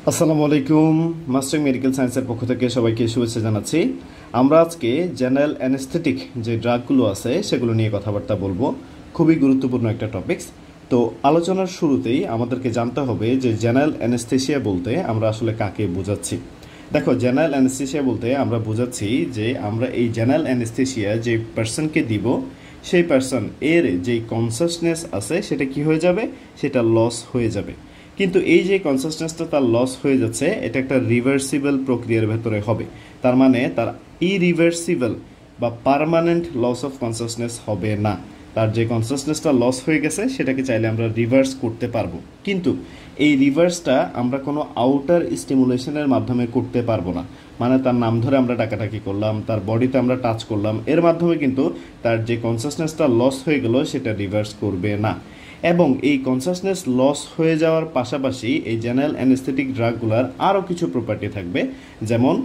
আসসালামু আলাইকুম। Master medical সায়েন্সের পক্ষ থেকে সবাইকে শুভেচ্ছা জানাচ্ছি। আমরা আজকে জেনারেল অ্যানেস্থেটিক যে ড্রাগগুলো আছে সেগুলো নিয়ে কথাবার্তা বলবো। খুবই গুরুত্বপূর্ণ একটা টপিকস। তো আলোচনার শুরুতেই আমাদেরকে জানতে হবে যে জেনারেল অ্যানেস্থেসিয়া বলতে আমরা আসলে কাকে বোঝাচ্ছি। দেখো, জেনারেল অ্যানেস্থেসিয়া বলতে আমরা বোঝাচ্ছি যে আমরা এই জেনারেল অ্যানেস্থেসিয়া যে পার্সনকে দিব সেই পার্সন এর যেই কনসাসনেস আছে সেটা কি হয়ে যাবে, সেটা লস হয়ে যাবে। কিন্তু এই যে কনসাসনেসটা তার লস হয়ে যাচ্ছে, এটা একটা রিভার্সিবল প্রক্রিয়ার ভেতরে হবে। তার মানে তার ইরিভার্সিবল বা পার্মানেন্ট লস অফ কনসাসনেস হবে না। তার যে কনসাসনেসটা লস হয়ে গেছে সেটাকে চাইলে আমরা রিভার্স করতে পারবো, কিন্তু এই রিভার্সটা আমরা কোনো আউটার স্টিমুলেশনের মাধ্যমে করতে পারবো না। মানে তার নাম ধরে আমরা ডাকাডাকি করলাম, তার বডিতে আমরা টাচ করলাম, এর মাধ্যমে কিন্তু তার যে কনসাসনেসটা লস হয়ে গেল সেটা রিভার্স করবে না। এবং এই কনসাসনেস লস হয়ে যাওয়ার পাশাপাশি এই জেনারেল অ্যানেস্থেটিক ড্রাগগুলোর আরও কিছু প্রপার্টি থাকবে, যেমন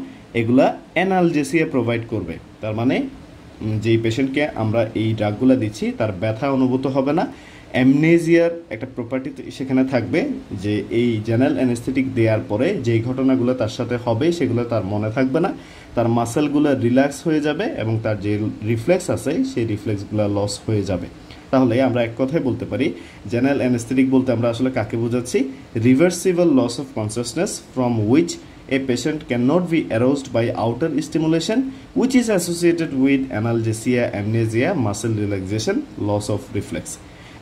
এগুলা অ্যানালজেসিয়া প্রোভাইড করবে। তার মানে যেই পেশেন্টকে আমরা এই ড্রাগগুলো দিচ্ছি তার ব্যথা অনুভূত হবে না। অ্যামনেজিয়ার একটা প্রপার্টি সেখানে থাকবে, যে এই জেনারেল অ্যানেস্থেটিক দেওয়ার পরে যেই ঘটনাগুলো তার সাথে হবে সেগুলো তার মনে থাকবে না। তার মাসেলগুলো রিল্যাক্স হয়ে যাবে এবং তার যে রিফ্লেক্স আছে সেই রিফ্লেক্সগুলো লস হয়ে যাবে। তাহলে আমরা এক কথায় বলতে পারি জেনারেল অ্যানেস্থেটিক বলতে আমরা আসলে কাকে বোঝাচ্ছি? Reversible loss of consciousness from which a patient cannot be aroused by outer stimulation which is associated with analgesia, amnesia, muscle relaxation, loss of reflex.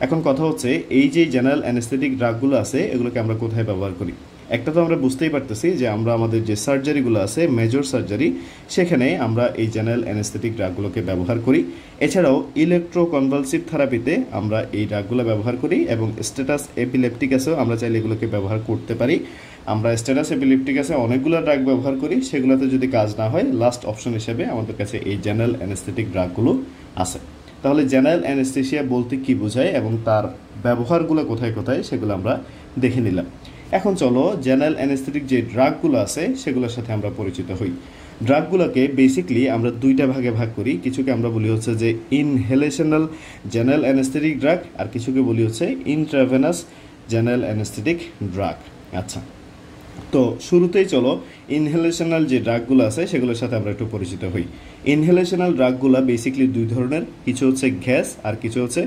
এখন কথা হচ্ছে এই যে জেনারেল অ্যানেস্থেটিক ড্রাগগুলো আছে এগুলোকে আমরা কোথায় ব্যবহার করি। একটা তো আমরা বুঝতেই পারতেছি যে আমরা আমাদের যে সার্জারিগুলো আছে, মেজর সার্জারি, সেখানে আমরা এই জেনারেল অ্যানেস্থেটিক ড্রাগগুলোকে ব্যবহার করি। এছাড়াও ইলেকট্রোকনভালসিভ থেরাপিতে আমরা এই ড্রাগগুলো ব্যবহার করি এবং স্ট্যাটাস এপিলেপটিকাসেও আমরা চাইলে এগুলোকে ব্যবহার করতে পারি। আমরা স্ট্যাটাস এপিলেপটিকাসে অনেকগুলো ড্রাগ ব্যবহার করি, সেগুলোতে যদি কাজ না হয় লাস্ট অপশন হিসেবে আমাদের কাছে এই জেনারেল অ্যানেস্থেটিক ড্রাগগুলো আছে। তাহলে জেনারেল অ্যানেস্থেসিয়া বলতে কি বোঝায় এবং তার ব্যবহারগুলো কোথায় কোথায় সেগুলো আমরা দেখে নিলাম। এখন চলো জেনারেল অ্যানেস্থেটিক যে ড্রাগগুলো আছে সেগুলোর সাথে আমরা পরিচিত হই। ড্রাগগুলোকে বেসিকলি আমরা দুইটা ভাগে ভাগ করি। কিছুকে আমরা বলি হচ্ছে যে ইনহেলেশনাল জেনারেল অ্যানেস্থেটিক ড্রাগ, আর কিছুকে বলি হচ্ছে ইন্ট্রাভেনাস জেনারেল অ্যানেস্থেটিক ড্রাগ। আচ্ছা, তো শুরুতেই চলো ইনহেলেশনাল যে ড্রাগগুলো আছে সেগুলোর সাথে আমরা একটু পরিচিত হই। ইনহেলেশনাল ড্রাগগুলো বেসিকলি দুই ধরনের, কিছু হচ্ছে গ্যাস আর কিছু হচ্ছে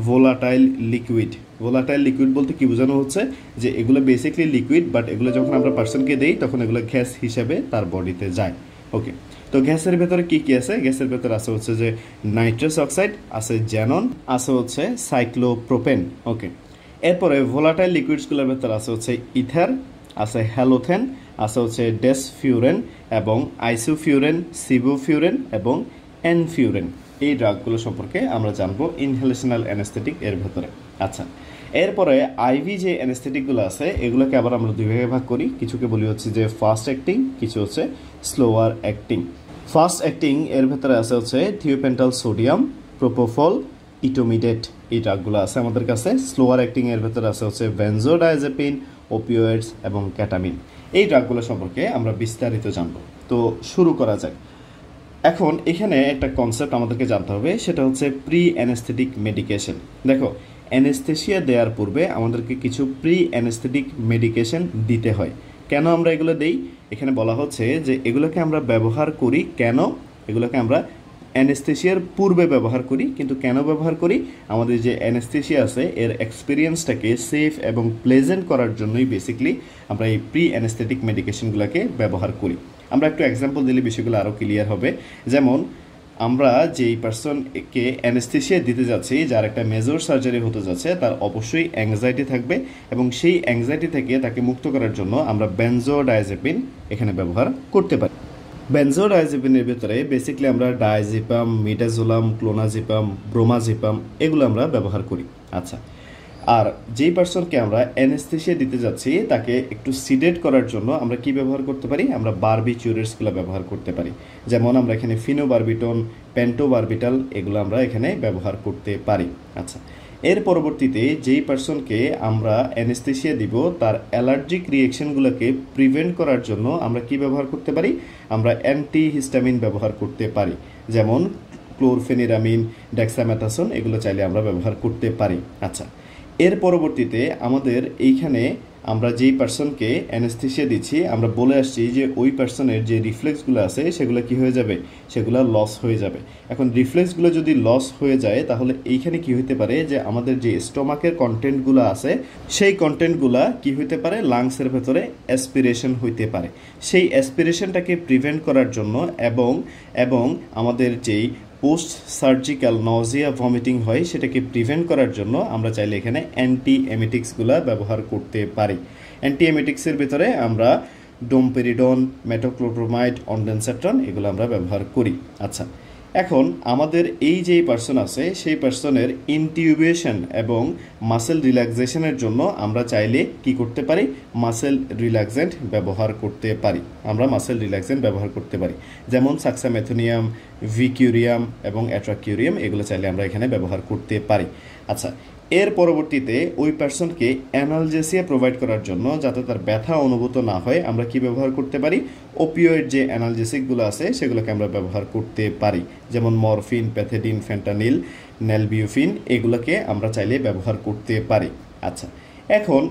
ভোলাটাইল লিকুইড। ভোলাটাইল লিকুইড বলতে কি বোঝানো হচ্ছে যে এগুলো বেসিকলি লিকুইড, বাট এগুলো যখন আমরা পার্সনকে দেই তখন এগুলো গ্যাস হিসেবে তার বডিতে যায়। ওকে, তো গ্যাসের ভেতরে কি কি আছে? গ্যাসের ভেতরে আছে হচ্ছে যে নাইট্রাস অক্সাইড, আছে জ্যানন, আছে হচ্ছে সাইক্লোপ্রোপেন। ওকে, এরপরে ভোলাটাইল লিকুইডসগুলোর ভেতরে আছে হচ্ছে ইথার, আছে হ্যালোথেন, আছে হচ্ছে ডেসফিউরেন এবং আইসোফিউরেন, সিবোফিউরেন এবং এনফিউরেন। এই ড্রাগগুলো সম্পর্কে আমরা জানবো ইনহেলেশনাল অ্যানেস্থেটিক এর ভেতরে। আচ্ছা, এরপরে আইভি যে অ্যানেস্থেটিকগুলো আছে এগুলোকে আবার আমরা দুই ভাগে ভাগ করি। কিছুকে বলি হচ্ছে যে ফাস্ট অ্যাক্টিং, কিছু হচ্ছে স্লোয়ার অ্যাক্টিং। ফাস্ট অ্যাক্টিং এর ভেতরে আছে হচ্ছে থিওপেন্টাল সোডিয়াম, প্রোপোফল, ইটোমিডেট। এই ড্রাগগুলো আছে আমাদের কাছে। স্লোয়ার অ্যাক্টিং এর ভেতরে আছে হচ্ছে বেনজোডায়াজেপিন, ওপিওয়েডস এবং ক্যাটামিন। এই ড্রাগগুলো সম্পর্কে আমরা বিস্তারিত জানব। তো শুরু করা যাক। এখন এখানে একটা কনসেপ্ট আমাদেরকে জানতে হবে, সেটা হচ্ছে প্রি অ্যানেস্থেটিক মেডিকেশন। দেখো, অ্যানেস্থেসিয়া দেওয়ার পূর্বে আমাদেরকে কিছু প্রি অ্যানেস্থেটিক মেডিকেশন দিতে হয়। কেন আমরা এগুলো দেই? এখানে বলা হচ্ছে যে এগুলোকে আমরা ব্যবহার করি কেন, এগুলোকে আমরা অ্যানেস্থেসিয়ার পূর্বে ব্যবহার করি। কিন্তু কেন ব্যবহার করি? আমাদের যে অ্যানেস্থেসিয়া আছে এর এক্সপিরিয়েন্সটাকে সেফ এবং প্লেজেন্ট করার জন্যই বেসিকলি আমরা এই প্রি অ্যানেস্থেটিক মেডিকেশনগুলোকে ব্যবহার করি। আমরা একটু এক্সাম্পল দিলে বিষয়গুলো আরও ক্লিয়ার হবে। যেমন আমরা যেই পার্সনকে অ্যানেস্থেসিয়া দিতে যাচ্ছি, যার একটা মেজর সার্জারি হতে যাচ্ছে, তার অবশ্যই অ্যাংজাইটি থাকবে এবং সেই অ্যাংজাইটি থেকে তাকে মুক্ত করার জন্য আমরা বেনজোডায়াজেপিন এখানে ব্যবহার করতে পারি। বেনজোডায়াজেপিনের ভেতরে বেসিক্যালি আমরা ডায়াজিপাম, মিডাজোলাম, ক্লোনাজিপাম, ব্রোমাজিপাম এগুলো আমরা ব্যবহার করি। আচ্ছা, আর যেই পার্সনকে আমরা অ্যানেস্থেসিয়া দিতে যাচ্ছি তাকে একটু সিডেট করার জন্য আমরা কি ব্যবহার করতে পারি? আমরা বারবিচুরেটসগুলো ব্যবহার করতে পারি। যেমন আমরা এখানে ফিনোবারবিটন, পেন্টোবারবিটাল এগুলো আমরা এখানে ব্যবহার করতে পারি। আচ্ছা, এর পরবর্তীতে যেই পার্সনকে আমরা অ্যানেস্থেসিয়া দিব তার অ্যালার্জিক রিয়েকশনগুলোকে প্রিভেন্ট করার জন্য আমরা কি ব্যবহার করতে পারি? আমরা অ্যান্টিহিস্টামিন ব্যবহার করতে পারি। যেমন ক্লোরফেনিরামিন, ডেক্সামেথাসোন এগুলো চাইলে আমরা ব্যবহার করতে পারি। আচ্ছা, এর পরবর্তীতে আমাদের এইখানে আমরা যেই পার্সনকে অ্যানেস্থেসিয়া দিচ্ছি আমরা বলে আসছি যে ওই পার্সনের যে রিফ্লেক্সগুলো আছে সেগুলো কি হয়ে যাবে, সেগুলো লস হয়ে যাবে। এখন রিফ্লেক্সগুলো যদি লস হয়ে যায় তাহলে এইখানে কি হতে পারে যে আমাদের যে স্টোমাকের কন্টেন্টগুলো আছে সেই কন্টেন্টগুলো কি হতে পারে, লাংসের ভেতরে অ্যাসপিরেশন হইতে পারে। সেই অ্যাসপিরেশনটাকে প্রিভেন্ট করার জন্য এবং আমাদের যেই পোস্ট সার্জিক্যাল নজিয়া ভমিটিং হয় সেটাকে প্রিভেন্ট করার জন্য আমরা চাইলে এখানে অ্যান্টি এমেটিক্সগুলো ব্যবহার করতে পারি। অ্যান্টি এমেটিক্সের ভিতরে আমরা ডোমপেরিডন, মেটোক্লোপ্রোমাইড, অনডেনসেট্রন এগুলো আমরা ব্যবহার করি। আচ্ছা, এখন আমাদের এই যে পার্সন আছে সেই পার্সনের ইনটিউবেশন এবং মাসেল রিল্যাক্সেশনের জন্য আমরা চাইলে কি করতে পারি, মাসেল রিল্যাক্সেন্ট ব্যবহার করতে পারি। যেমন সাক্সামেথোনিয়াম, ভিকিউরিয়াম এবং অ্যাট্রাকিউরিয়াম এগুলো চাইলে আমরা এখানে ব্যবহার করতে পারি। আচ্ছা, এর পরবর্তীতে ওই পার্সনকে অ্যানালজেসিয়া প্রোভাইড করার জন্য যাতে তার ব্যথা অনুভূত না হয় আমরা কি ব্যবহার করতে পারি, ওপিওয়েড যে অ্যানালজেসিকগুলো আছে সেগুলোকে আমরা ব্যবহার করতে পারি। যেমন মরফিন, প্যাথেডিন, ফেন্টানিল, নেলবিউফিন এগুলোকে আমরা চাইলে ব্যবহার করতে পারি। আচ্ছা, এখন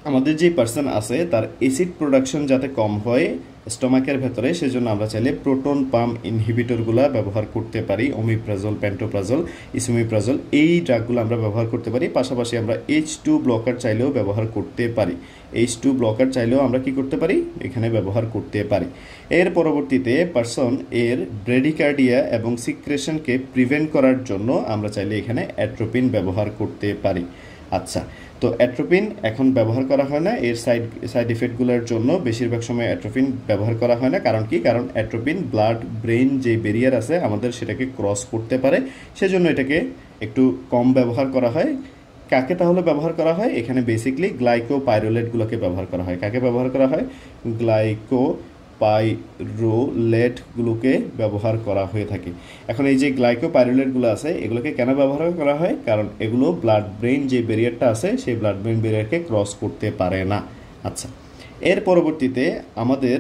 আমাদের যে পার্সন আছে তার অ্যাসিড প্রোডাকশন যাতে কম হয় স্টোমাকের ভেতরে সেজন্য আমরা চাইলে প্রোটন পাম্প ইনহিবিটরগুলো ব্যবহার করতে পারি। ওমিপ্রাজল, প্যান্টোপ্রাজল, ইসোমিপ্রাজল এই ড্রাগগুলো আমরা ব্যবহার করতে পারি। পাশাপাশি আমরা H2 ব্লকার চাইলেও ব্যবহার করতে পারি। H2 ব্লকার চাইলেও আমরা কি করতে পারি, এখানে ব্যবহার করতে পারি। এর পরবর্তীতে পার্সন এর ব্রেডিকার্ডিয়া এবং সিক্রেশনকে প্রিভেন্ট করার জন্য আমরা চাইলে এখানে অ্যাট্রোপিন ব্যবহার করতে পারি। আচ্ছা, তো অ্যাট্রোপিন এখন ব্যবহার করা হয় না, এর সাইড ইফেক্টগুলোর জন্য বেশিরভাগ সময় অ্যাট্রোপিন ব্যবহার করা হয় না। কারণ কি, কারণ অ্যাট্রোপিন ব্লাড ব্রেন যে ব্যারিয়ার আছে আমাদের সেটাকে ক্রস করতে পারে, সেজন্য এটাকে একটু কম ব্যবহার করা হয়। কাকে তাহলে ব্যবহার করা হয়, এখানে বেসিকলি গ্লাইকোপাইরোলেটগুলোকে ব্যবহার করা হয়। কাকে ব্যবহার করা হয়, গ্লাইকোপাইরোলেটগুলোকে ব্যবহার করা হয়ে থাকে। এখন এই যে গ্লাইকোপাইরোলেটগুলো আছে এগুলোকে কেন ব্যবহার করা হয়, কারণ এগুলো ব্লাড ব্রেন যে ব্যারিয়ারটা আছে সেই ব্লাড ব্রেন ব্যারিয়ারকে ক্রস করতে পারে না। আচ্ছা, এর পরবর্তীতে আমাদের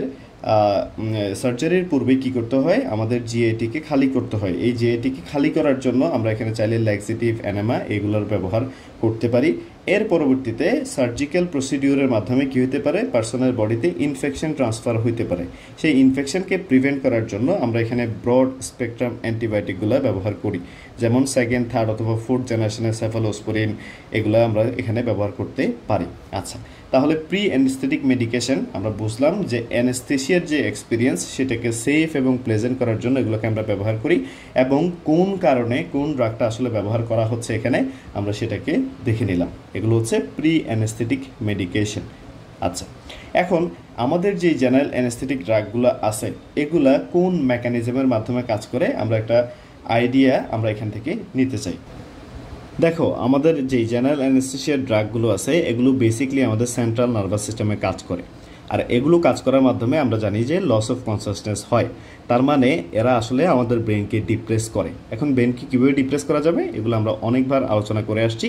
সার্জারির পূর্বে কি করতে হয়, আমাদের জিএটিকে খালি করতে হয়। এই জিএটিকে খালি করার জন্য আমরা এখানে চাইলে ল্যাক্সেটিভ, এনেমা এগুলোর ব্যবহার করতে পারি। এর পরবর্তীতে সার্জিক্যাল প্রসিডিউরের মাধ্যমে কি হতে পারে, পার্সনের বডিতে ইনফেকশন ট্রান্সফার হইতে পারে। সেই ইনফেকশনকে প্রিভেন্ট করার জন্য আমরা এখানে ব্রড স্পেকট্রাম অ্যান্টিবায়োটিকগুলো ব্যবহার করি। যেমন সেকেন্ড, থার্ড অথবা ফোর্থ জেনারেশনের সেফালোস্পোরিন এগুলো আমরা এখানে ব্যবহার করতে পারি। আচ্ছা, তাহলে প্রি অ্যানেস্থেটিক মেডিকেশন আমরা বুঝলাম যে অ্যানেস্থেসিয়ার যে এক্সপিরিয়েন্স সেটাকে সেফ এবং প্লেজেন্ট করার জন্য এগুলোকে আমরা ব্যবহার করি, এবং কোন কারণে কোন ড্রাগটা আসলে ব্যবহার করা হচ্ছে এখানে আমরা সেটাকে দেখে নিলাম। এগুলো হচ্ছে প্রি অ্যানেস্থেটিক মেডিকেশন। আচ্ছা, এখন আমাদের যে জেনারেল অ্যানেস্থেটিক ড্রাগগুলো আছে এগুলা কোন মেকানিজমের মাধ্যমে কাজ করে আমরা একটা আইডিয়া আমরা এখান থেকে নিতে চাই। দেখো, আমাদের যেই জেনারেল অ্যানেস্থেসিয়ার ড্রাগগুলো আছে এগুলো বেসিকলি আমাদের সেন্ট্রাল নার্ভাস সিস্টেমে কাজ করে, আর এগুলো কাজ করার মাধ্যমে আমরা জানি যে লস অফ কনসাসনেস হয়। তার মানে এরা আসলে আমাদের ব্রেনকে ডিপ্রেস করে। এখন ব্রেনকে কীভাবে ডিপ্রেস করা যাবে এগুলো আমরা অনেকবার আলোচনা করে আসছি।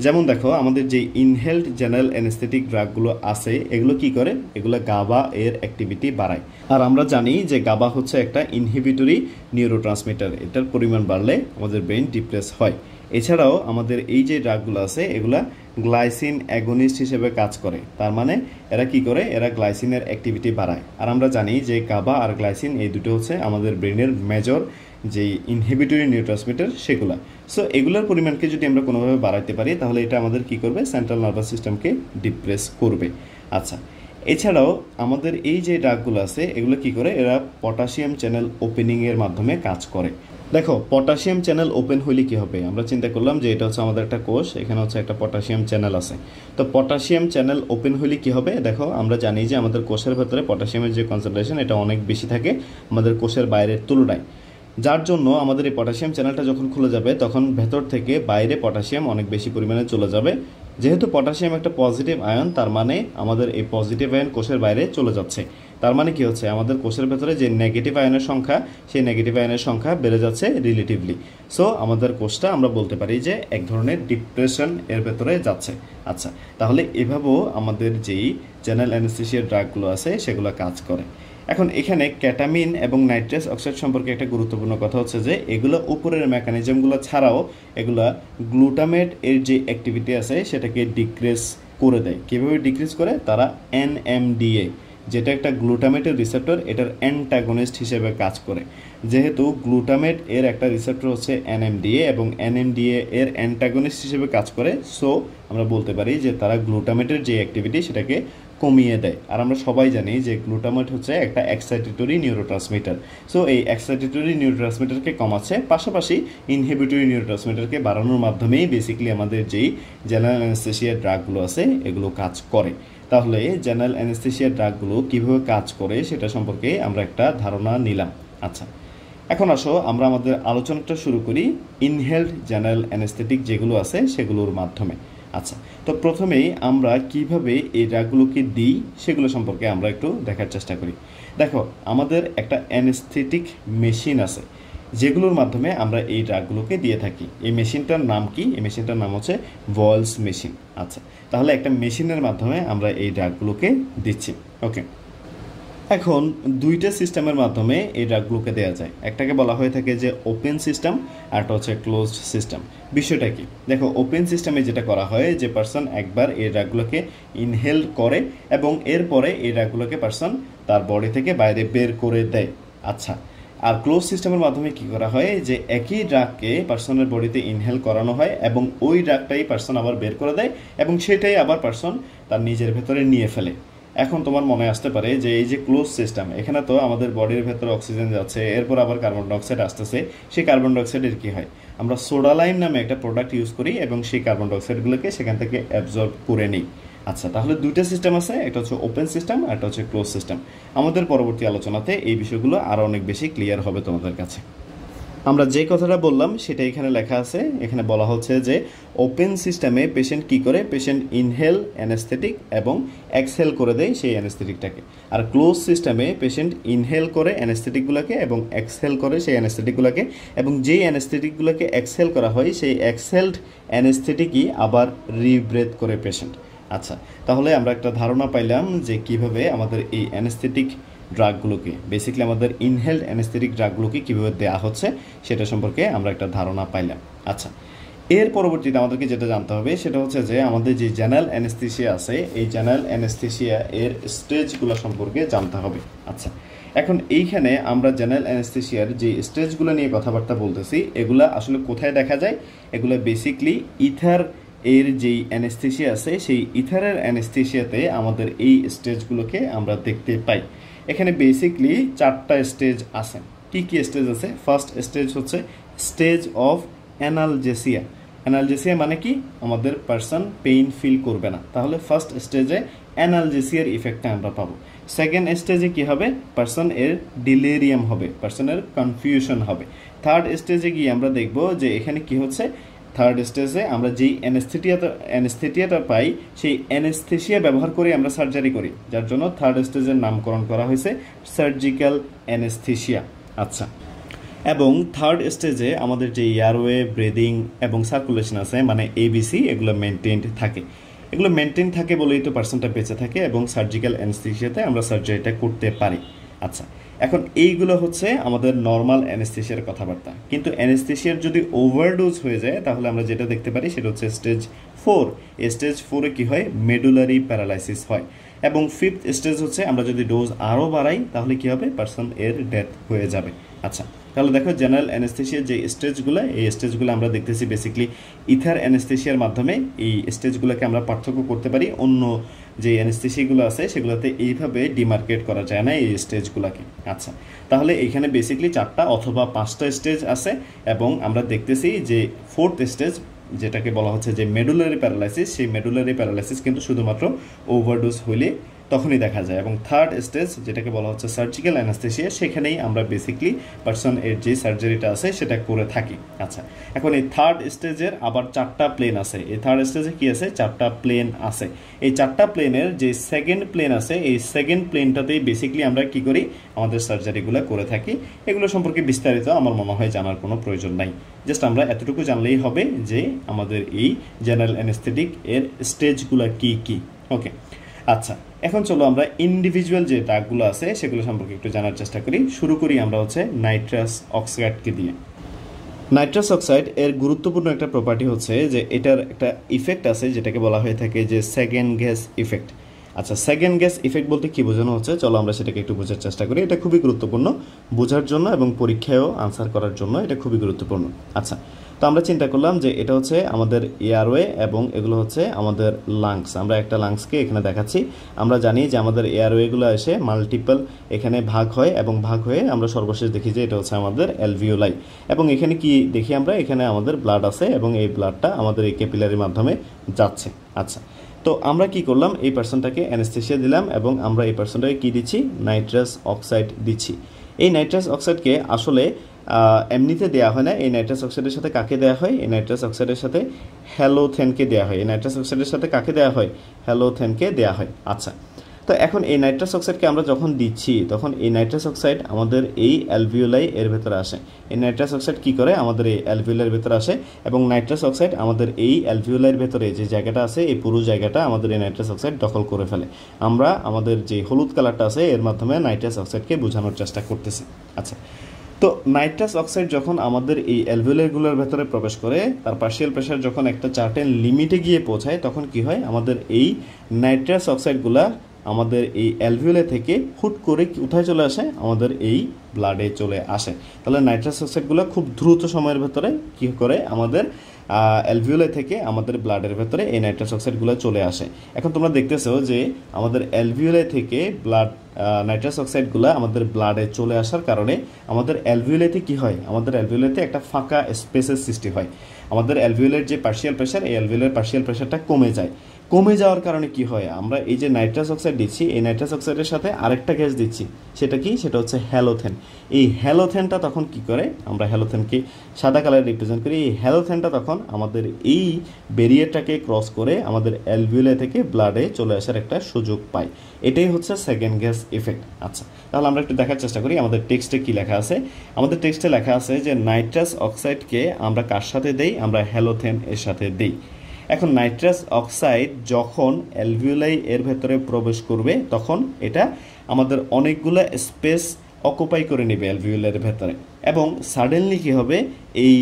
যেমন দেখো, আমাদের যে ইনহেলড জেনারেল অ্যানেস্থেটিক ড্রাগগুলো আছে এগুলো কি করে, এগুলো গাবা এর অ্যাক্টিভিটি বাড়ায়। আর আমরা জানি যে গাবা হচ্ছে একটা ইনহিবিটরি নিউরোট্রান্সমিটার, এটার পরিমাণ বাড়লে আমাদের ব্রেন ডিপ্রেস হয়। এছাড়াও আমাদের এই যে ড্রাগগুলো আছে এগুলা গ্লাইসিন অ্যাগনিস্ট হিসেবে কাজ করে। তার মানে এরা কি করে, এরা গ্লাইসিনের অ্যাক্টিভিটি বাড়ায়। আর আমরা জানি যে গাবা আর গ্লাইসিন এই দুটো হচ্ছে আমাদের ব্রেনের মেজর যে ইনহিবিটরি নিউরোট্রান্সমিটার সেগুলা। সো এগুলোর পরিমাণকে যদি আমরা কোনোভাবে বাড়াইতে পারি তাহলে এটা আমাদের কি করবে, সেন্ট্রাল নার্ভাস সিস্টেমকে ডিপ্রেস করবে। আচ্ছা, এছাড়াও আমাদের এই যে ড্রাগগুলো আছে এগুলো কি করে, এরা পটাশিয়াম চ্যানেল ওপেনিংয়ের মাধ্যমে কাজ করে। দেখো, পটাশিয়াম চ্যানেল ওপেন হইলে কি হবে, আমরা চিন্তা করলাম যে এটা হচ্ছে আমাদের একটা কোষ, এখানে হচ্ছে একটা পটাশিয়াম চ্যানেল আছে। তো পটাশিয়াম চ্যানেল ওপেন হইলে কি হবে, দেখো আমরা জানি যে আমাদের কোষের ভেতরে পটাশিয়ামের যে কনসেন্ট্রেশন এটা অনেক বেশি থাকে আমাদের কোষের বাইরের তুলনায়, যার জন্য আমাদের এই পটাশিয়াম চ্যানেলটা যখন খুলে যাবে তখন ভেতর থেকে বাইরে পটাশিয়াম অনেক বেশি পরিমাণে চলে যাবে। যেহেতু পটাশিয়াম একটা পজিটিভ আয়ন, তার মানে আমাদের এই পজিটিভ আয়ন কোষের বাইরে চলে যাচ্ছে। তার মানে কি হচ্ছে, আমাদের কোষের ভেতরে যে নেগেটিভ আয়নের সংখ্যা সেই নেগেটিভ আয়নের সংখ্যা বেড়ে যাচ্ছে রিলেটিভলি। সো আমাদের কোষটা আমরা বলতে পারি যে এক ধরনের ডিপ্রেশন এর ভেতরে যাচ্ছে। আচ্ছা, তাহলে এভাবেও আমাদের যেই জেনারেল অ্যানেস্থেসিয়া ড্রাগগুলো আছে সেগুলো কাজ করে। এখন এখানে ক্যাটামিন এবং নাইট্রাস অক্সাইড সম্পর্কে একটা গুরুত্বপূর্ণ কথা হচ্ছে যে এগুলো উপরের মেকানিজমগুলো ছাড়াও এগুলা গ্লুটামেট এর যে অ্যাক্টিভিটি আছে সেটাকে ডিক্রিজ করে দেয়। কীভাবে ডিক্রিজ করে? তারা NMDA যেটা একটা গ্লুটামেটের রিসেপ্টর, এটার অ্যান্টাগনিস্ট হিসেবে কাজ করে। যেহেতু গ্লুটামেট এর একটা রিসেপ্টর হচ্ছে NMDA এবং NMDA এর অ্যান্টাগনিস্ট হিসেবে কাজ করে, সো আমরা বলতে পারি যে তারা গ্লুটামেটের যে অ্যাক্টিভিটি সেটাকে কমিয়ে দেয়। আর আমরা সবাই জানি যে গ্লুটামেট হচ্ছে একটা এক্সাইটেটরি নিউরোট্রান্সমিটার, সো এই এক্সাইটেটরি নিউরোট্রান্সমিটারকে কমাচ্ছে, পাশাপাশি ইনহিবিটরি নিউরোট্রান্সমিটারকে বাড়ানোর মাধ্যমেই বেসিক্যালি আমাদের যেই জেনারেল অ্যানেস্থেসিয়া ড্রাগগুলো আছে এগুলো কাজ করে। তাহলে জেনারেল অ্যানেস্থেসিয়া ড্রাগগুলো কীভাবে কাজ করে সেটা সম্পর্কে আমরা একটা ধারণা নিলাম। আচ্ছা, এখন আসো আমরা আমাদের আলোচনাটা শুরু করি ইনহেলড জেনারেল অ্যানেস্থেটিক যেগুলো আছে সেগুলোর মাধ্যমে। আচ্ছা, তো প্রথমেই আমরা কিভাবে এই ড্রাগগুলোকে দিই সেগুলো সম্পর্কে আমরা একটু দেখার চেষ্টা করি। দেখো, আমাদের একটা অ্যানেস্থেটিক মেশিন আছে যেগুলোর মাধ্যমে আমরা এই ড্রাগগুলোকে দিয়ে থাকি। এই মেশিনটার নাম কি? এই মেশিনটার নাম হচ্ছে ভলস মেশিন। আচ্ছা, তাহলে একটা মেশিনের মাধ্যমে আমরা এই ড্রাগগুলোকে দিচ্ছি। ওকে, এখন দুইটা সিস্টেমের মাধ্যমে এই ড্রাগগুলোকে দেওয়া যায়। একটাকে বলা হয়ে থাকে যে ওপেন সিস্টেম, আর একটা হচ্ছে ক্লোজড সিস্টেম। বিষয়টা কি? দেখো, ওপেন সিস্টেমে যেটা করা হয় যে পার্সন একবার এই ড্রাগগুলোকে ইনহেল করে এবং এরপরে এই ড্রাগগুলোকে পার্সন তার বডি থেকে বাইরে বের করে দেয়। আচ্ছা, আর ক্লোজ সিস্টেমের মাধ্যমে কি করা হয় যে একই ড্রাগকে পার্সনের বডিতে ইনহেল করানো হয় এবং ওই ড্রাগটাই পার্সন আবার বের করে দেয় এবং সেটাই আবার পার্সন তার নিজের ভেতরে নিয়ে ফেলে। এখন তোমার মনে আসতে পারে যে এই যে ক্লোজ সিস্টেম, এখানে তো আমাদের বডির ভেতরে অক্সিজেন যাচ্ছে, এরপর আবার কার্বন ডাইঅক্সাইড আসতেছে, সেই কার্বন ডাইঅক্সাইডের কী হয়? আমরা সোডালাইম নামে একটা প্রোডাক্ট ইউজ করি এবং সেই কার্বন ডাইঅক্সাইডগুলোকে সেখান থেকে অ্যাবজর্ব করে নিই। আচ্ছা, তাহলে দুইটা সিস্টেম আছে, একটা হচ্ছে ওপেন সিস্টেম আর একটা হচ্ছে ক্লোজ সিস্টেম। আমাদের পরবর্তী আলোচনাতে এই বিষয়গুলো আরও অনেক বেশি ক্লিয়ার হবে তোমাদের কাছে। আমরা যে কথাটা বললাম সেটা এখানে লেখা আছে। এখানে বলা হচ্ছে যে ওপেন সিস্টেমে পেশেন্ট কি করে? পেশেন্ট ইনহেল অ্যানেস্থেটিক এবং এক্সহেল করে দেয় সেই অ্যানেস্থেটিকটাকে। আর ক্লোজ সিস্টেমে পেশেন্ট ইনহেল করে অ্যানেস্থেটিকগুলোকে এবং এক্সহেল করে সেই অ্যানেস্থেটিকগুলোকে, এবং যেই অ্যানেস্থেটিকগুলোকে এক্সহেল করা হয় সেই এক্সহেলড অ্যানেস্থেটিকই আবার রিব্রেথ করে পেশেন্ট। আচ্ছা, তাহলে আমরা একটা ধারণা পাইলাম যে কিভাবে আমাদের এই অ্যানেস্থেটিক ড্রাগগুলোকে, বেসিক্যালি আমাদের ইনহেলড অ্যানেস্থেটিক ড্রাগগুলোকে কীভাবে দেওয়া হচ্ছে সেটা সম্পর্কে আমরা একটা ধারণা পাইলাম। আচ্ছা, এর পরবর্তীতে আমাদেরকে যেটা জানতে হবে সেটা হচ্ছে যে আমাদের যে জেনারেল অ্যানেস্থেসিয়া আছে এই জেনারেল অ্যানেস্থেসিয়া এর স্টেজগুলো সম্পর্কে জানতে হবে। আচ্ছা, এখন এইখানে আমরা জেনারেল অ্যানেস্থেসিয়ার যে স্টেজগুলো নিয়ে কথাবার্তা বলতেছি এগুলা আসলে কোথায় দেখা যায়? এগুলো বেসিক্যালি ইথার এর যেই অ্যানেস্থেসিয়া আছে সেই ইথারের অ্যানেস্থেসিয়াতে আমাদের এই স্টেজগুলোকে আমরা দেখতে পাই। এখানে বেসিকলি 4টা স্টেজ আছে। কি কি স্টেজ আছে? ফার্স্ট স্টেজ হচ্ছে স্টেজ অফ অ্যানালজেসিয়া। অ্যানালজেসিয়া মানে কি? আমাদের পার্সন পেইন ফিল করবে না, তাহলে ফার্স্ট স্টেজে অ্যানালজেসিয়ার ইফেক্টটা আমরা পাবো। সেকেন্ড স্টেজে কি হবে? পার্সন এর ডিলেরিয়াম হবে, পার্সনের কনফিউশন হবে। থার্ড স্টেজে গিয়ে আমরা দেখব যে এখানে কি হচ্ছে। থার্ড স্টেজে আমরা যেই অ্যানেস্থেটিয়াটা পাই সেই অ্যানেস্থেসিয়া ব্যবহার করে আমরা সার্জারি করি, যার জন্য থার্ড স্টেজের নামকরণ করা হয়েছে সার্জিক্যাল অ্যানেস্থেসিয়া। আচ্ছা, এবং থার্ড স্টেজে আমাদের যে এয়ারওয়ে, ব্রিদিং এবং সার্কুলেশন আছে মানে ABC, এগুলো মেনটেনড থাকে। এগুলো মেনটেন থাকে বলেই তো পার্সনটা বেঁচে থাকে এবং সার্জিক্যাল অ্যানেস্থেসিয়াতে আমরা সার্জারিটা করতে পারি। আচ্ছা, এখন এইগুলো হচ্ছে আমাদের নর্মাল অ্যানেস্থেসিয়ার কথাবার্তা। কিন্তু অ্যানেস্থেসিয়ার যদি ওভারডোজ হয়ে যায় তাহলে আমরা যেটা দেখতে পারি সেটা হচ্ছে স্টেজ 4। এই স্টেজ 4-এ কী হয়? মেডুলারি প্যারালাইসিস হয়। এবং ফিফথ স্টেজ হচ্ছে আমরা যদি ডোজ আরও বাড়াই তাহলে কী হবে? পার্সন এর ডেথ হয়ে যাবে। আচ্ছা, তাহলে দেখো জেনারেল অ্যানেস্থেসিয়ার যে স্টেজগুলো, এই স্টেজগুলো আমরা দেখতেছি বেসিক্যালি ইথার অ্যানেস্থেসিয়ার মাধ্যমে। এই স্টেজগুলোকে আমরা পার্থক্য করতে পারি, অন্য যে অ্যানেস্থেসিয়াগুলো আছে সেগুলোতে এইভাবে ডিমার্কেট করা যায় না এই স্টেজগুলোকে। আচ্ছা, তাহলে এখানে বেসিক্যালি 4টা অথবা 5টা স্টেজ আছে এবং আমরা দেখতেছি যে ফোর্থ স্টেজ যেটাকে বলা হচ্ছে যে মেডুলারি প্যারালাইসিস, সেই মেডুলারি প্যারালাইসিস কিন্তু শুধুমাত্র ওভারডোজ হইলে তখনই দেখা যায়। এবং থার্ড স্টেজ যেটাকে বলা হচ্ছে সার্জিক্যাল অ্যানেস্থেসিয়া, সেখানেই আমরা বেসিক্যালি পার্সন এর যে সার্জারিটা আছে সেটা করে থাকি। আচ্ছা, এখন এই থার্ড স্টেজের আবার 4টা প্লেন আছে। এই থার্ড স্টেজে কি আছে? 4টা প্লেন আছে। এই 4টা প্লেনের যে সেকেন্ড প্লেন আছে এই সেকেন্ড প্লেনটাতেই বেসিক্যালি আমরা কি করি? আমাদের সার্জারিগুলো করে থাকি। এগুলো সম্পর্কে বিস্তারিত আমার মনে হয় জানার কোনো প্রয়োজন নাই, জাস্ট আমরা এতটুকু জানলেই হবে যে আমাদের এই জেনারেল অ্যানেস্থেটিক এর স্টেজগুলো কি কি। ওকে, আচ্ছা, এখন চলো আমরা ইন্ডিভিজুয়াল যে ড্রাগগুলো আছে সেগুলো সম্পর্কে একটু জানার চেষ্টা করি। শুরু করি আমরা হচ্ছে নাইট্রাস অক্সাইডকে দিয়ে। নাইট্রাস অক্সাইড এর গুরুত্বপূর্ণ একটা প্রপার্টি হচ্ছে যে এটার একটা ইফেক্ট আছে যেটাকে বলা হয়ে থাকে যে সেকেন্ড গ্যাস ইফেক্ট। আচ্ছা, সেকেন্ড গ্যাস ইফেক্ট বলতে কি বোঝানো হচ্ছে, চলো আমরা সেটাকে একটু বোঝার চেষ্টা করি। এটা খুবই গুরুত্বপূর্ণ বোঝার জন্য এবং পরীক্ষায়ও আনসার করার জন্য এটা খুবই গুরুত্বপূর্ণ। আচ্ছা, তো আমরা চিন্তা করলাম যে এটা হচ্ছে আমাদের এয়ারওয়ে এবং এগুলো হচ্ছে আমাদের লাংস। আমরা একটা লাংসকে এখানে দেখাচ্ছি। আমরা জানি যে আমাদের এয়ারওয়েগুলো এসে মাল্টিপল এখানে ভাগ হয় এবং ভাগ হয়ে আমরা সর্বশেষ দেখি যে এটা হচ্ছে আমাদের অ্যালভিওলাই। এবং এখানে কি দেখি আমরা, এখানে আমাদের ব্লাড আছে এবং এই ব্লাডটা আমাদের এই ক্যাপিলারির মাধ্যমে যাচ্ছে। আচ্ছা, তো আমরা কি করলাম, এই পার্সনটাকে অ্যানেস্থেসিয়া দিলাম এবং আমরা এই পার্সনটাকে কি দিচ্ছি, নাইট্রাস অক্সাইড দিচ্ছি। এই নাইট্রাস অক্সাইডকে আসলে এমনিতে দেওয়া হয় না। এই নাইট্রাস অক্সাইডের সাথে কাকে দেওয়া হয়, এই নাইট্রাস অক্সাইডের সাথে হ্যালোথেনকে দেওয়া হয়। এই নাইট্রাস অক্সাইডের সাথে কাকে দেওয়া হয়, হ্যালোথেনকে দেওয়া হয়। আচ্ছা, তো এখন এই নাইট্রাস অক্সাইডকে আমরা যখন দিচ্ছি তখন এই নাইট্রাস অক্সাইড আমাদের এই অ্যালভিওলাই এর ভেতরে আসে। এই নাইট্রাস অক্সাইড কি করে, আমাদের এই অ্যালভিওলাইয়ের ভেতরে আসে এবং নাইট্রাস অক্সাইড আমাদের এই অ্যালভিওলাইয়ের ভেতরে যে জায়গাটা আছে এই পুরো জায়গাটা আমাদের এই নাইট্রাস অক্সাইড দখল করে ফেলে। আমরা আমাদের যে হলুদ কালারটা আছে এর মাধ্যমে নাইট্রাস অক্সাইডকে বোঝানোর চেষ্টা করতেছি। আচ্ছা, তো নাইট্রাস অক্সাইড যখন আমাদের এই অ্যালভিওলাইগুলোর ভেতরে প্রবেশ করে তার পার্শিয়াল প্রেশার যখন একটা চার্টেন লিমিটে গিয়ে পৌঁছায় তখন কি হয়, আমাদের এই নাইট্রাস অক্সাইডগুলা আমাদের এই অ্যালভিওলাই থেকে হুট করে কোথায় চলে আসে, আমাদের এই ব্লাডে চলে আসে। তাহলে নাইট্রাস অক্সাইডগুলো খুব দ্রুত সময়ের ভেতরে কি করে আমাদের অ্যালভিওলাই থেকে আমাদের ব্লাডের ভেতরে এই নাইট্রাস অক্সাইডগুলো চলে আসে। এখন তোমরা দেখতেছো যে আমাদের অ্যালভিওলাই থেকে ব্লাড নাইট্রাস অক্সাইডগুলো আমাদের ব্লাডে চলে আসার কারণে আমাদের অ্যালভিওলাইতে কি হয়, আমাদের অ্যালভিওলাইতে একটা ফাঁকা স্পেসের সৃষ্টি হয়। আমাদের অ্যালভিওলাইয়ের যে পার্শিয়াল প্রেশার, এই অ্যালভিওলাইয়ের পার্শিয়াল প্রেশারটা কমে যায়। কমে যাওয়ার কারণে কি হয়, আমরা এই যে নাইট্রাস অক্সাইড দিচ্ছি এই নাইট্রাস অক্সাইডের সাথে আরেকটা গ্যাস দিচ্ছি, সেটা কি, সেটা হচ্ছে হ্যালোথেন। এই হ্যালোথেনটা তখন কি করে, আমরা হ্যালোথেনকে সাদা কালারে রিপ্রেজেন্ট করি। এই হ্যালোথেনটা তখন আমাদের এই ব্যারিয়ারটাকে ক্রস করে আমাদের অ্যালভিওলাই থেকে ব্লাডে চলে আসার একটা সুযোগ পায়। এটাই হচ্ছে সেকেন্ড গ্যাস ইফেক্ট। আচ্ছা, তাহলে আমরা একটু দেখার চেষ্টা করি আমাদের টেক্সটে কি লেখা আছে। আমাদের টেক্সটে লেখা আছে যে নাইট্রাস অক্সাইডকে আমরা কার সাথে দেই, আমরা হ্যালোথেন এর সাথে দেই। এখন নাইট্রাস অক্সাইড যখন অ্যালভিওলাই এর ভেতরে প্রবেশ করবে তখন এটা আমাদের অনেকগুলো স্পেস অকুপাই করে নেবে অ্যালভিওলাইয়ের ভেতরে এবং সাডেনলি কী হবে, এই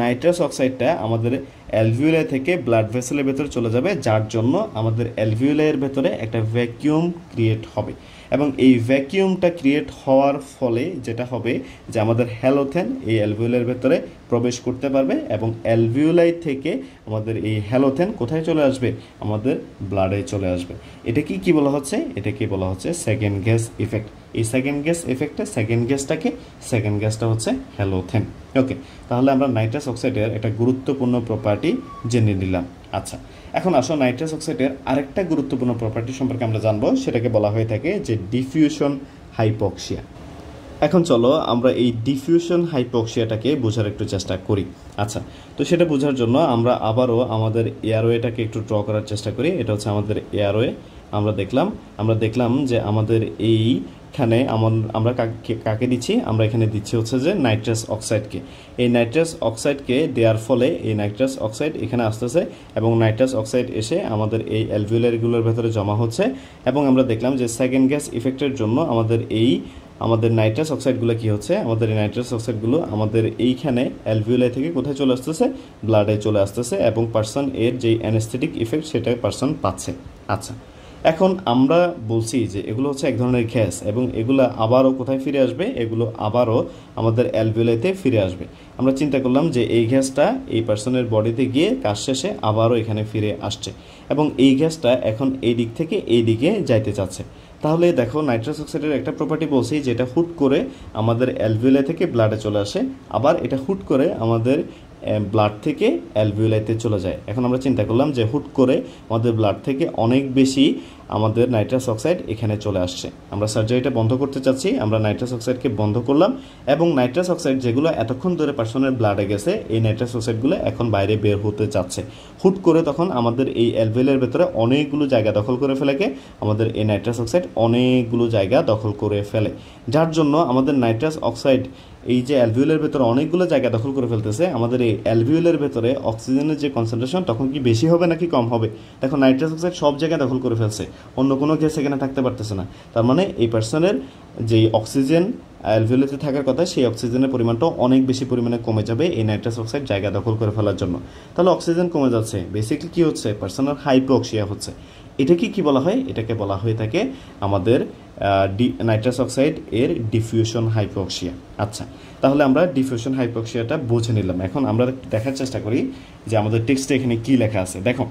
নাইট্রাস অক্সাইডটা আমাদের অ্যালভিওলাই থেকে ব্লাড ভেসেলের ভেতরে চলে যাবে, যার জন্য আমাদের অ্যালভিওলাইয়ের ভেতরে একটা ভ্যাকিউম ক্রিয়েট হবে এবং এই ভ্যাকিউমটা ক্রিয়েট হওয়ার ফলে যেটা হবে যে আমাদের হ্যালোথেন এই অ্যালভিওলাইয়ের ভেতরে প্রবেশ করতে পারবে এবং অ্যালভিওলাই থেকে আমাদের এই হ্যালোথেন কোথায় চলে আসবে, আমাদের ব্লাডে চলে আসবে। এটা কি বলা হচ্ছে, এটাকে বলা হচ্ছে সেকেন্ড গ্যাস ইফেক্ট। এই সেকেন্ড গ্যাস ইফেক্টে সেকেন্ড গ্যাসটাকে, সেকেন্ড গ্যাসটা হচ্ছে হ্যালোথেন। ওকে, তাহলে আমরা নাইট্রাস অক্সাইডের একটা গুরুত্বপূর্ণ প্রপার্টি জেনে নিলাম। আচ্ছা, এখন আসো নাইট্রাস অক্সাইডের আরেকটা গুরুত্বপূর্ণ প্রপার্টি সম্পর্কে আমরা জানবো, সেটাকে বলা হয়ে থাকে যে ডিফিউশন হাইপক্সিয়া। এখন চলো আমরা এই ডিফিউশন হাইপক্সিয়াটাকে বোঝার একটু চেষ্টা করি। আচ্ছা, তো সেটা বোঝার জন্য আমরা আবারও আমাদের এয়ারওয়েটাকে একটু ড্র করার চেষ্টা করি। এটা হচ্ছে আমাদের এয়ারওয়ে। আমরা দেখলাম যে আমাদের এইখানে আমরা কাকে দিচ্ছি, আমরা এখানে দিচ্ছি হচ্ছে যে নাইট্রাস অক্সাইডকে। এই নাইট্রাস অক্সাইডকে দেওয়ার ফলে এই নাইট্রাস অক্সাইড এখানে আসতেছে এবং নাইট্রাস অক্সাইড এসে আমাদের এই অ্যালভিওলাইগুলোর ভেতরে জমা হচ্ছে এবং আমরা দেখলাম যে সেকেন্ড গ্যাস ইফেক্টের জন্য আমাদের নাইট্রাস অক্সাইডগুলো কি হচ্ছে, আমাদের এই নাইট্রাস অক্সাইডগুলো আমাদের এইখানে অ্যালভিওলাই থেকে কোথায় চলে আসতেছে, ব্লাডে চলে আসতেছে এবং পার্সন এর যেই অ্যানেস্থেটিক ইফেক্ট সেটা পার্সন পাচ্ছে। আচ্ছা, এখন আমরা বলছি যে এগুলো হচ্ছে এক ধরনের গ্যাস এবং এগুলো আবারও কোথায় ফিরে আসবে, এগুলো আবারও আমাদের অ্যালভিওলাইতে ফিরে আসবে। আমরা চিন্তা করলাম যে এই গ্যাসটা এই পার্সনের বডিতে গিয়ে কাজ শেষে আবারও এখানে ফিরে আসছে এবং এই গ্যাসটা এখন এই দিক থেকে এই দিকে যাইতে চাচ্ছে। তাহলে দেখো নাইট্রাস অক্সাইডের একটা প্রপার্টি বলছি যেটা হুট করে আমাদের অ্যালভিওলাই থেকে ব্লাডে চলে আসে, আবার এটা হুট করে আমাদের ব্লাড থেকে অ্যালভিওলাইতে চলে যায়। এখন আমরা চিন্তা করলাম যে হুট করে আমাদের ব্লাড থেকে অনেক বেশি আমাদের নাইট্রাস অক্সাইড এখানে চলে আসছে। আমরা সার্জারিটা বন্ধ করতে চাচ্ছি, আমরা নাইট্রাস অক্সাইডকে বন্ধ করলাম এবং নাইট্রাস অক্সাইড যেগুলো এতক্ষণ ধরে পার্সনের ব্লাডে গেছে এই নাইট্রাস অক্সাইডগুলো এখন বাইরে বের হতে যাচ্ছে। হুট করে তখন আমাদের এই অ্যালভিওলাইয়ের ভেতরে অনেকগুলো জায়গা দখল করে ফেলে, আমাদের এই নাইট্রাস অক্সাইড অনেকগুলো জায়গা দখল করে ফেলে, যার জন্য আমাদের নাইট্রাস অক্সাইড এই যে অ্যালভিওলাইয়ের ভেতরে অনেকগুলো জায়গা দখল করে ফেলতেছে, আমাদের এই অ্যালভিওলাইয়ের ভেতরে অক্সিজেনের যে কনসেন্ট্রেশন তখন কি বেশি হবে নাকি কম হবে? দেখো নাইট্রাস অক্সাইড সব জায়গায় দখল করে ফেলছে, অন্য কোনো গ্যাস এখানে থাকতে পারতেছে না। তার মানে এই পার্সনের যেই অক্সিজেন অ্যালভিওলাতে থাকার কথা সেই অক্সিজেনের পরিমাণটাও অনেক বেশি পরিমাণে কমে যাবে এই নাইট্রাস অক্সাইড জায়গা দখল করে ফেলার জন্য। তাহলে অক্সিজেন কমে যাচ্ছে, বেসিক্যালি কী হচ্ছে, পার্সোনাল হাইপোক্সিয়া হচ্ছে। এটাকে কি বলা হয়? এটাকে বলা হয়ে থাকে আমাদের নাইট্রাস অক্সাইড এর ডিফিউশন হাইপোক্সিয়া। আচ্ছা, তাহলে আমরা ডিফিউশন হাইপোক্সিয়াটা বুঝে নিলাম। এখন আমরা দেখার চেষ্টা করি যে আমাদের টেক্সটে এখানে কি লেখা আছে। দেখো